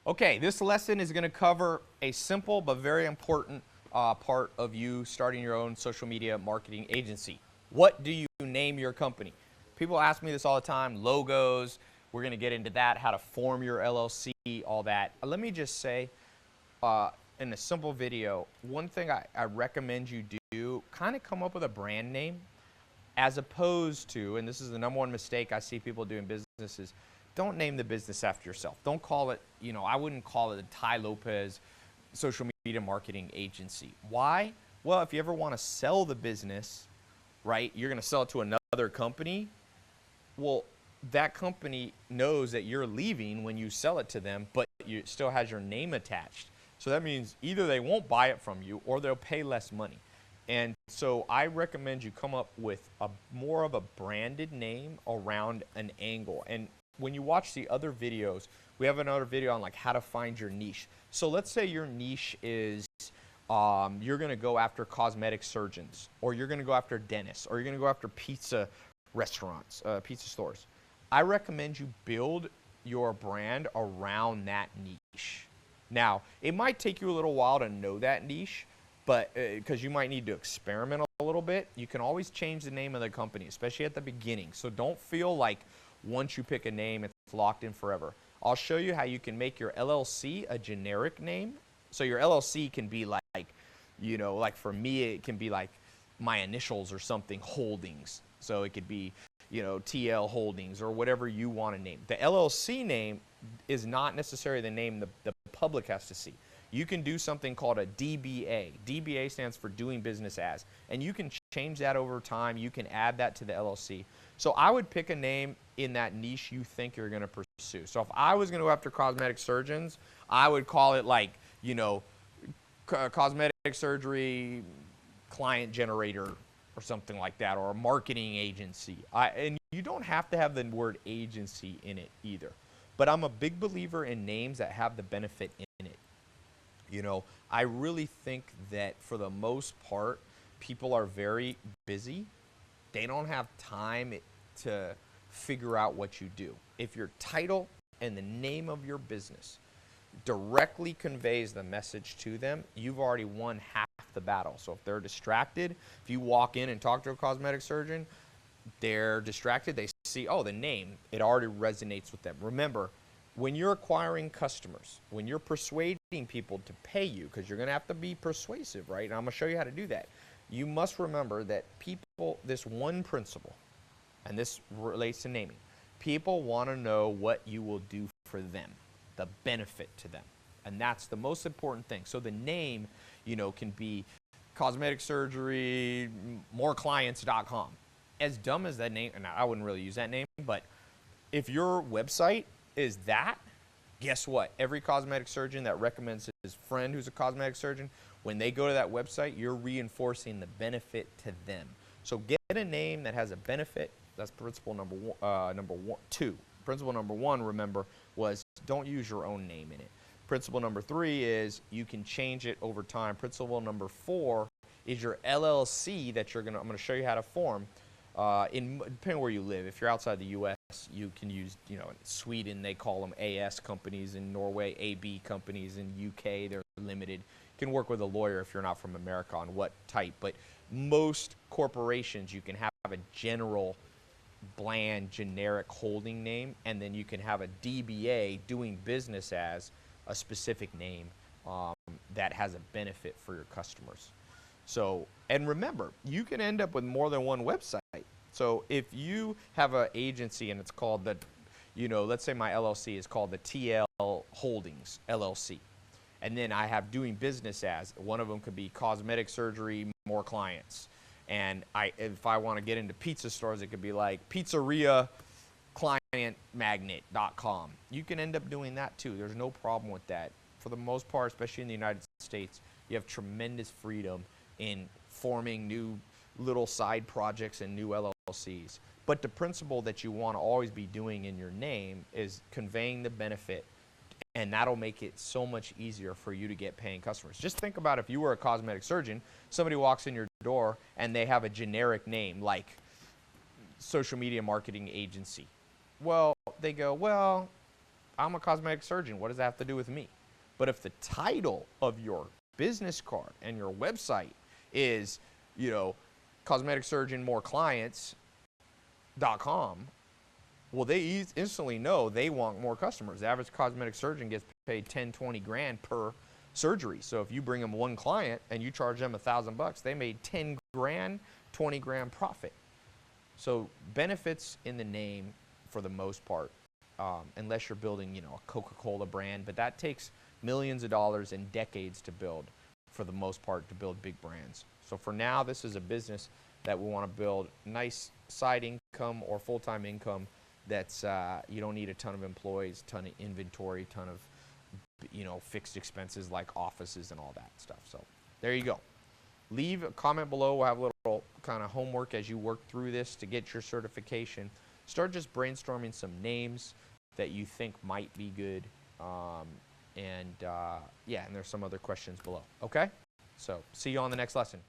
Okay, this lesson is going to cover a simple but very important part of you starting your own social media marketing agency. What do you name your company? People ask me this all the time, logos, we're going to get into that, how to form your LLC, all that. Let me just say, in a simple video, one thing I recommend you do, kind of come up with a brand name as opposed to, and this is the #1 mistake I see people doing businesses, don't name the business after yourself. Don't call it, I wouldn't call it a Tai Lopez social media marketing agency. Why? Well, if you ever want to sell the business, right, you're going to sell it to another company. Well, that company knows that you're leaving when you sell it to them, but it still has your name attached. So that means either they won't buy it from you or they'll pay less money. And so I recommend you come up with more of a branded name around an angle. And when you watch the other videos, we have another video on like how to find your niche. So let's say your niche is you're going to go after cosmetic surgeons, or you're going to go after dentists, or you're going to go after pizza restaurants, pizza stores. I recommend you build your brand around that niche. Now, it might take you a little while to know that niche, but because you might need to experiment a little bit. You can always change the name of the company, especially at the beginning. So don't feel like once you pick a name, it's locked in forever. I'll show you how you can make your LLC a generic name. So your LLC can be like, like for me, it can be like my initials or something, Holdings. So it could be, TL Holdings or whatever you want to name. The LLC name is not necessarily the name the public has to see. You can do something called a DBA. DBA stands for doing business as. And you can change that over time. You can add that to the LLC. So I would pick a name in that niche you think you're going to pursue. So if I was going to go after cosmetic surgeons, I would call it like, cosmetic surgery client generator or something like that, or a marketing agency. And you don't have to have the word agency in it either. But I'm a big believer in names that have the benefit in it. I really think that for the most part, people are very busy. They don't have time to figure out what you do. If your title and the name of your business directly conveys the message to them, you've already won half the battle. So if they're distracted, if you walk in and talk to a cosmetic surgeon, they're distracted, they see, the name, it already resonates with them. Remember, when you're acquiring customers, when you're persuading people to pay you, because you're going to have to be persuasive, right? And I'm going to show you how to do that. You must remember that people, this one principle, and this relates to naming, people want to know what you will do for them, the benefit to them. And that's the most important thing. So the name, can be cosmetic surgery, moreclients.com. As dumb as that name, and I wouldn't really use that name, but if your website is that, guess what? Every cosmetic surgeon that recommends his friend who's a cosmetic surgeon, when they go to that website, you're reinforcing the benefit to them. So get a name that has a benefit. That's principle number two. Principle number 1, remember, was don't use your own name in it. Principle number 3 is you can change it over time. Principle number 4 is your LLC that I'm going to show you how to form. Depending on where you live. If you're outside the U.S., you can use, in Sweden, they call them AS companies. In Norway, AB companies. In UK, they're limited. You can work with a lawyer if you're not from America on what type. But most corporations, you can have a general, bland, generic holding name, and then you can have a DBA, doing business as, a specific name that has a benefit for your customers. So, and remember, you can end up with more than one website. So if you have an agency and it's called let's say my LLC is called the TL Holdings LLC. And then I have doing business as, one of them could be cosmetic surgery, more clients. And if I want to get into pizza stores, it could be like pizzeriaclientmagnet.com. You can end up doing that too. There's no problem with that. For the most part, especially in the United States, you have tremendous freedom in forming new little side projects and new LLCs. But the principle that you want to always be doing in your name is conveying the benefit, and that'll make it so much easier for you to get paying customers. Just think about if you were a cosmetic surgeon, somebody walks in your door and they have a generic name like social media marketing agency. Well, they go, I'm a cosmetic surgeon. What does that have to do with me? But if the title of your business card and your website is, you know, cosmetic surgeon, more clients.com, well, they instantly know they want more customers. The average cosmetic surgeon gets paid 10, 20 grand per surgery. So if you bring them one client and you charge them $1,000, they made 10 grand, 20 grand profit. So benefits in the name for the most part, unless you're building, you know, a Coca-Cola brand, but that takes millions of dollars and decades to build, for the most part, to build big brands. So for now, this is a business that we want to build nice side income or full-time income that's, you don't need a ton of employees, ton of inventory, ton of, you know, fixed expenses like offices and all that stuff. So there you go. Leave a comment below. We'll have a little kind of homework as you work through this to get your certification. Start just brainstorming some names that you think might be good. Yeah, and there's some other questions below. Okay? So see you on the next lesson.